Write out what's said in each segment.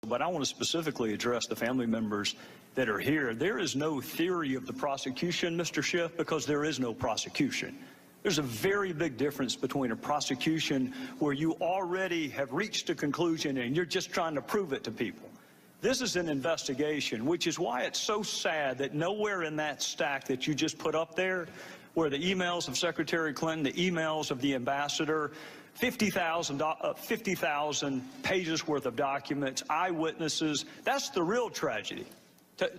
but I want to specifically address the family members that are here. There is no theory of the prosecution, Mr. Schiff, because there is no prosecution. There's a very big difference between a prosecution where you already have reached a conclusion and you're just trying to prove it to people. This is an investigation, which is why it's so sad that nowhere in that stack that you just put up there, where the emails of Secretary Clinton, the emails of the ambassador, 50,000 pages worth of documents, eyewitnesses, that's the real tragedy.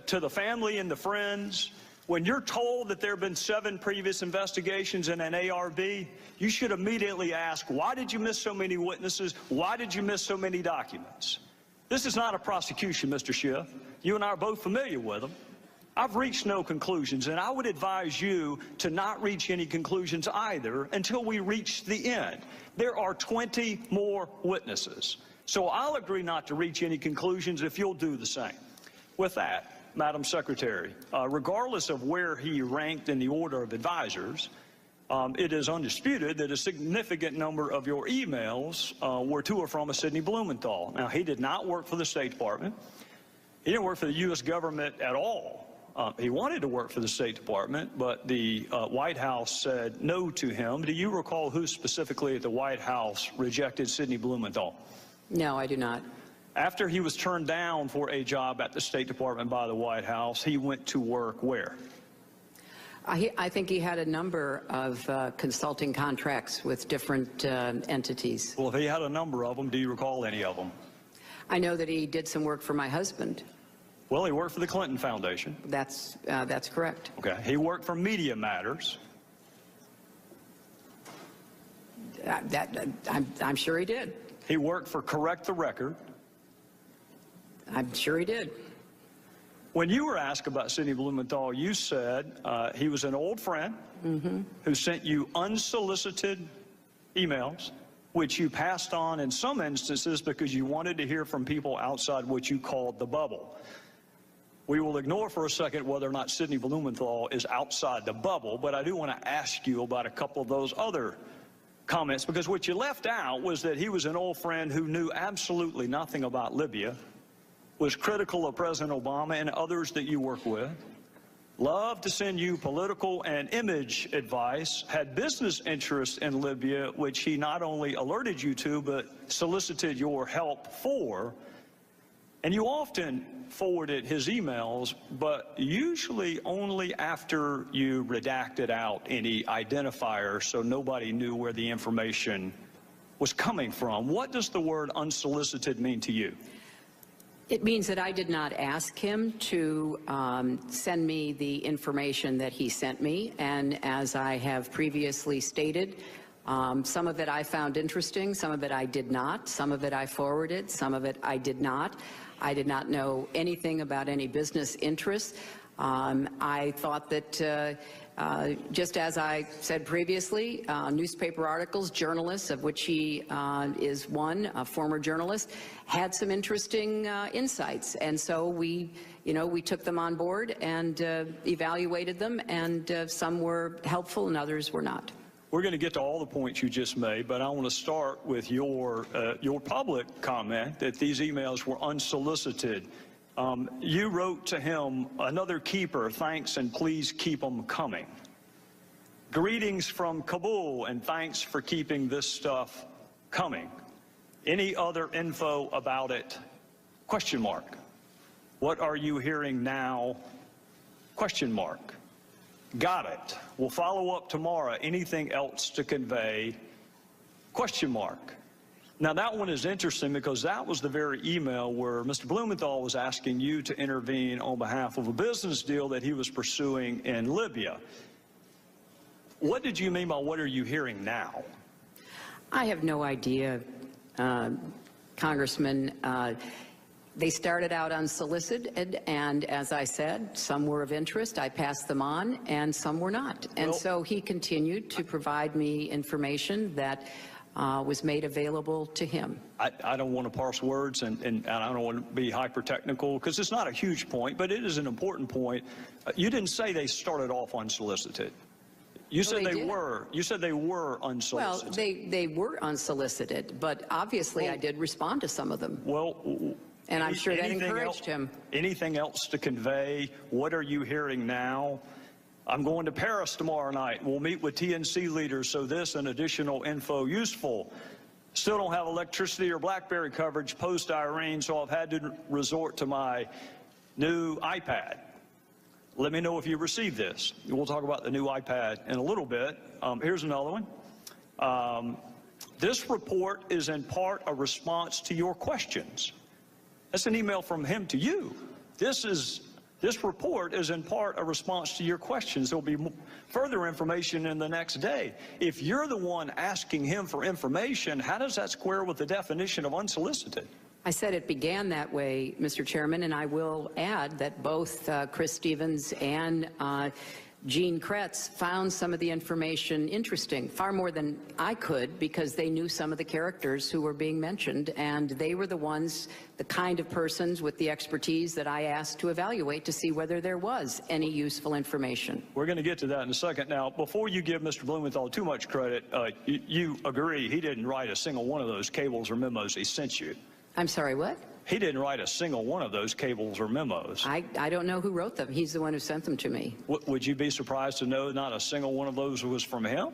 To the family and the friends, when you're told that there have been 7 previous investigations in an ARB, you should immediately ask, why did you miss so many witnesses? Why did you miss so many documents? This is not a prosecution, Mr. Schiff. You and I are both familiar with them. I've reached no conclusions, and I would advise you to not reach any conclusions either until we reach the end. There are 20 more witnesses. So I'll agree not to reach any conclusions if you'll do the same. With that, Madam Secretary, regardless of where he ranked in the order of advisors, it is undisputed that a significant number of your emails were to or from a Sidney Blumenthal. Now, he did not work for the State Department. He didn't work for the U.S. government at all. He wanted to work for the State Department, but the White House said no to him. Do you recall who specifically at the White House rejected Sidney Blumenthal? No, I do not. After he was turned down for a job at the State Department by the White House, he went to work where? I think he had a number of consulting contracts with different entities. Well, if he had a number of them, do you recall any of them? I know that he did some work for my husband. Well, he worked for the Clinton Foundation. That's correct. Okay. He worked for Media Matters. I'm sure he did. He worked for Correct the Record. I'm sure he did. When you were asked about Sidney Blumenthal, you said he was an old friend who sent you unsolicited emails, which you passed on in some instances because you wanted to hear from people outside what you called the bubble. We will ignore for a second whether or not Sidney Blumenthal is outside the bubble, but I do want to ask you about a couple of those other comments, because what you left out was that he was an old friend who knew absolutely nothing about Libya, was critical of President Obama and others that you work with, loved to send you political and image advice, had business interests in Libya, which he not only alerted you to, but solicited your help for. And you often forwarded his emails, but usually only after you redacted out any identifier so nobody knew where the information was coming from. What does the word unsolicited mean to you? It means that I did not ask him to send me the information that he sent me, and as I have previously stated, some of it I found interesting, some of it I did not, some of it I forwarded, some of it I did not. I did not know anything about any business interests. I thought that, just as I said previously, newspaper articles, journalists, of which he is one, a former journalist, had some interesting insights. And so we took them on board and evaluated them, and some were helpful and others were not. We're going to get to all the points you just made, but I want to start with your public comment that these emails were unsolicited. You wrote to him, "Another keeper, thanks and please keep them coming. Greetings from Kabul and thanks for keeping this stuff coming. Any other info about it? Question mark. What are you hearing now? Question mark. Got it. We'll follow up tomorrow. Anything else to convey? Question mark." Now, that one is interesting because that was the very email where Mr. Blumenthal was asking you to intervene on behalf of a business deal that he was pursuing in Libya. What did you mean by what are you hearing now? I have no idea, Congressman. They started out unsolicited, and as I said, some were of interest. I passed them on, and some were not. And so he continued to provide me information that was made available to him. I don't want to parse words, and I don't want to be hyper-technical, because it's not a huge point, but it is an important point. You didn't say they started off unsolicited. You said they were. You said they were unsolicited. Well, they were unsolicited, but obviously I did respond to some of them. Well, And I'm sure that encouraged him. Anything else to convey? What are you hearing now? I'm going to Paris tomorrow night. We'll meet with TNC leaders, so this and additional info useful. Still don't have electricity or BlackBerry coverage post-Irene, so I've had to resort to my new iPad. Let me know if you received this. We'll talk about the new iPad in a little bit. Here's another one. This report is in part a response to your questions. That's an email from him to you. This report is in part a response to your questions. There'll be further information in the next day. If you're the one asking him for information, how does that square with the definition of unsolicited? I said it began that way, Mr. Chairman, and I will add that both Chris Stevens and Gene Kretz found some of the information interesting, far more than I could, because they knew some of the characters who were being mentioned, and they were the ones, the kind of persons with the expertise that I asked to evaluate to see whether there was any useful information. We're going to get to that in a second. Now, before you give Mr. Blumenthal too much credit, you agree he didn't write a single one of those cables or memos he sent you. I'm sorry, what? He didn't write a single one of those cables or memos. I don't know who wrote them. He's the one who sent them to me. Would you be surprised to know not a single one of those was from him?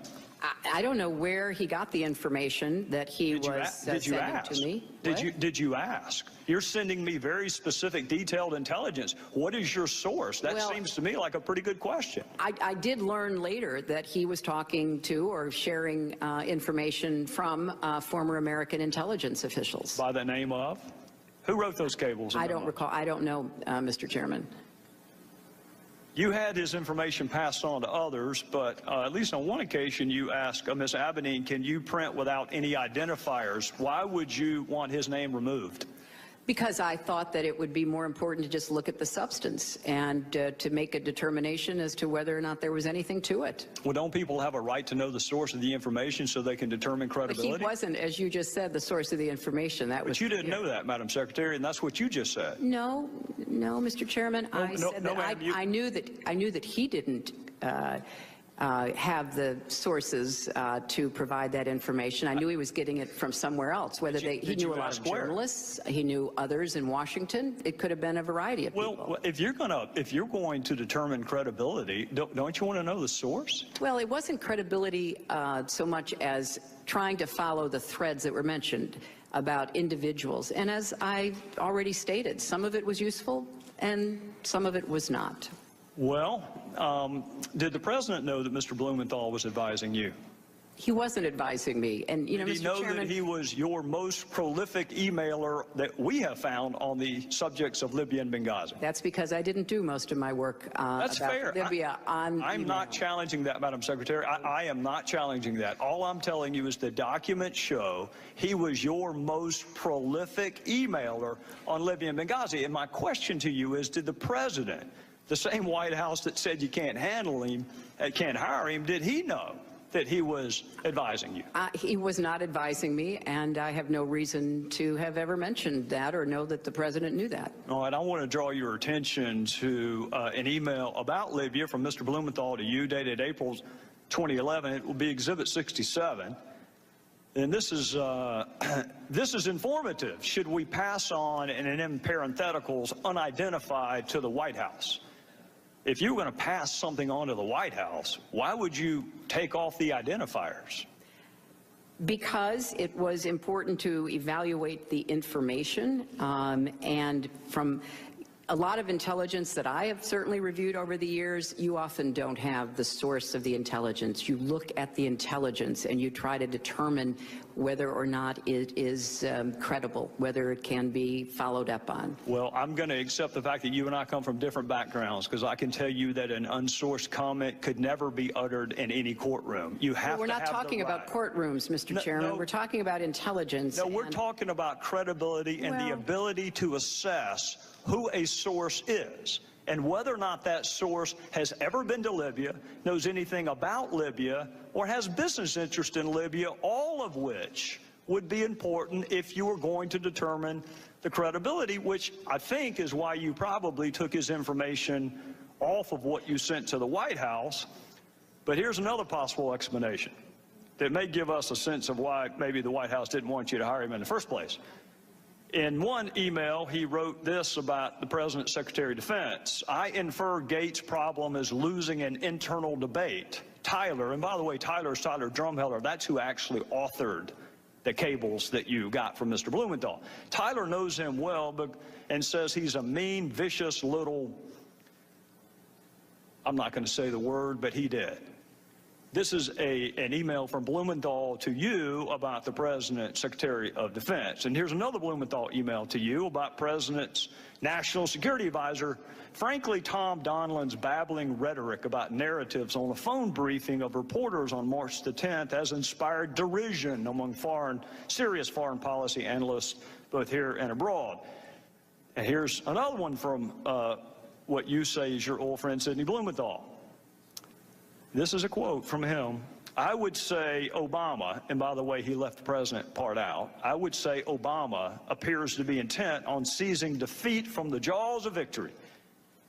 I don't know where he got the information that he was sending to me. Did you ask? You're sending me very specific, detailed intelligence. What is your source? That seems to me like a pretty good question. I did learn later that he was talking to or sharing information from former American intelligence officials. By the name of? Who wrote those cables? I don't recall. I don't know, Mr. Chairman. You had his information passed on to others, but at least on one occasion you asked Ms. Abedine, can you print without any identifiers? Why would you want his name removed? Because I thought that it would be more important to just look at the substance and to make a determination as to whether or not there was anything to it. Well, don't people have a right to know the source of the information so they can determine credibility? But he wasn't, as you just said, the source of the information. But you didn't know that, Madam Secretary, and that's what you just said. No, Mr. Chairman. I knew that he didn't have the sources to provide that information. I knew he was getting it from somewhere else. Whether he knew a lot of journalists, he knew others in Washington. It could have been a variety of people. Well, if you're going to determine credibility, don't you want to know the source? Well, it wasn't credibility so much as trying to follow the threads that were mentioned about individuals. And as I already stated, some of it was useful and some of it was not. Well, did the president know that Mr. Blumenthal was advising you? He wasn't advising me. And, you know, Did he know that he was your most prolific emailer that we have found on the subjects of Libya and Benghazi? That's because I didn't do most of my work That's about fair. Libya on I'm email. not challenging that, Madam Secretary. I am not challenging that. All I'm telling you is the documents show he was your most prolific emailer on Libya and Benghazi. And my question to you is, did the president, the same White House that said you can't handle him, can't hire him, did he know that he was advising you? He was not advising me, and I have no reason to have ever mentioned that or know that the president knew that. All right, I want to draw your attention to an email about Libya from Mr. Blumenthal to you, dated April 2011. It will be Exhibit 67. And this is informative. Should we pass on, and in parentheticals, unidentified to the White House? If you were going to pass something on to the White House, why would you take off the identifiers? Because it was important to evaluate the information, and from a lot of intelligence that I have certainly reviewed over the years, you often don't have the source of the intelligence. You look at the intelligence and you try to determine whether or not it is credible, whether it can be followed up on. Well, I'm going to accept the fact that you and I come from different backgrounds, because I can tell you that an unsourced comment could never be uttered in any courtroom. You have We're not talking about courtrooms, Mr. Chairman. No, we're talking about intelligence. No, we're talking about credibility and the ability to assess who a source is and whether or not that source has ever been to Libya, knows anything about Libya, or has business interest in Libya, all of which would be important if you were going to determine the credibility, which I think is why you probably took his information off of what you sent to the White House. But here's another possible explanation that may give us a sense of why maybe the White House didn't want you to hire him in the first place. In one email, he wrote this about the President's Secretary of Defense. I infer Gates' problem is losing an internal debate. Tyler, and by the way, Tyler is Tyler Drumheller. That's who actually authored the cables that you got from Mr. Blumenthal. Tyler knows him well and says he's a mean, vicious little, I'm not going to say the word, but he did. This is an email from Blumenthal to you about the President's Secretary of Defense. And here's another Blumenthal email to you about President's National Security Advisor. Frankly, Tom Donilon's babbling rhetoric about narratives on a phone briefing of reporters on March the 10th has inspired derision among serious foreign policy analysts, both here and abroad. And here's another one from what you say is your old friend, Sidney Blumenthal. This is a quote from him. I would say Obama, and by the way, he left the president part out, I would say Obama appears to be intent on seizing defeat from the jaws of victory.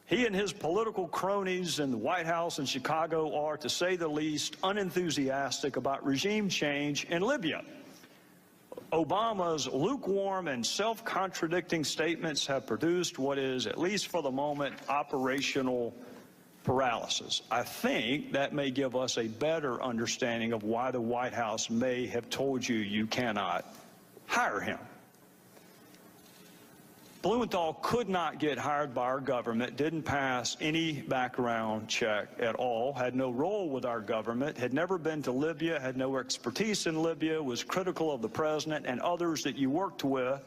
He and his political cronies in the White House and Chicago are, to say the least, unenthusiastic about regime change in Libya. Obama's lukewarm and self-contradicting statements have produced what is, at least for the moment, operational paralysis. I think that may give us a better understanding of why the White House may have told you cannot hire him. Blumenthal could not get hired by our government, didn't pass any background check at all, had no role with our government, had never been to Libya, had no expertise in Libya, was critical of the president and others that you worked with,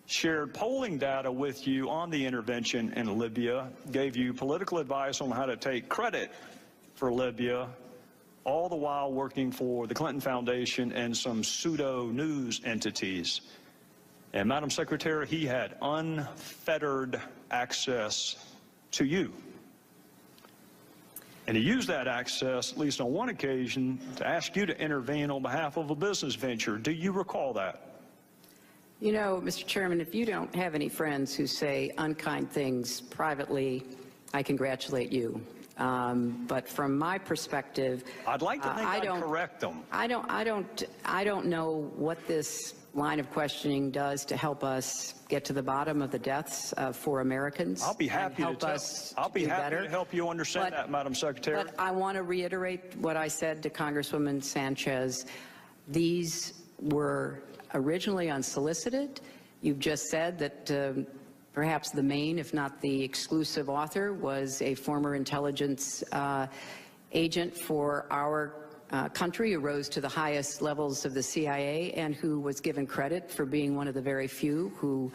shared polling data with you on the intervention in Libya, gave you political advice on how to take credit for Libya, all the while working for the Clinton Foundation and some pseudo-news entities. And, Madam Secretary, he had unfettered access to you. And he used that access, at least on one occasion, to ask you to intervene on behalf of a business venture. Do you recall that? You know, Mr. Chairman, if you don't have any friends who say unkind things privately, I congratulate you. But from my perspective, I'd like to think I'd correct them. I don't know what this line of questioning does to help us get to the bottom of the deaths for Americans. I'll be happy to help you understand that, Madam Secretary. But I want to reiterate what I said to Congresswoman Sanchez. These were originally unsolicited. You've just said that perhaps the main, if not the exclusive author, was a former intelligence agent for our country who rose to the highest levels of the CIA and who was given credit for being one of the very few who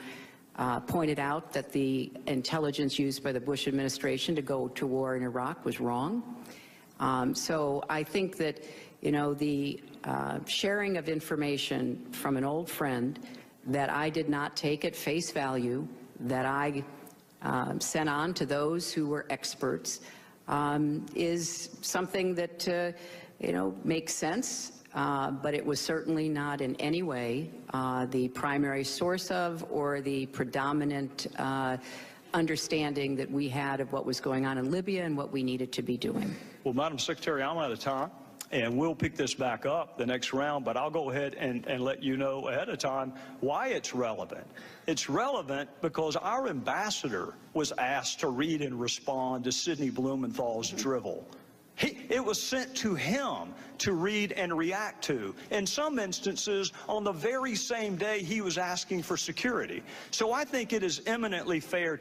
pointed out that the intelligence used by the Bush administration to go to war in Iraq was wrong. So I think that, you know, the sharing of information from an old friend that I did not take at face value, that I sent on to those who were experts, is something that, you know, makes sense, but it was certainly not in any way the primary source of or the predominant understanding that we had of what was going on in Libya and what we needed to be doing. Well, Madam Secretary, I'm out of time, and we'll pick this back up the next round, but I'll go ahead and let you know ahead of time why it's relevant. It's relevant because our ambassador was asked to read and respond to Sidney Blumenthal's drivel. It was sent to him to read and react to. In some instances, on the very same day he was asking for security. So I think it is eminently fair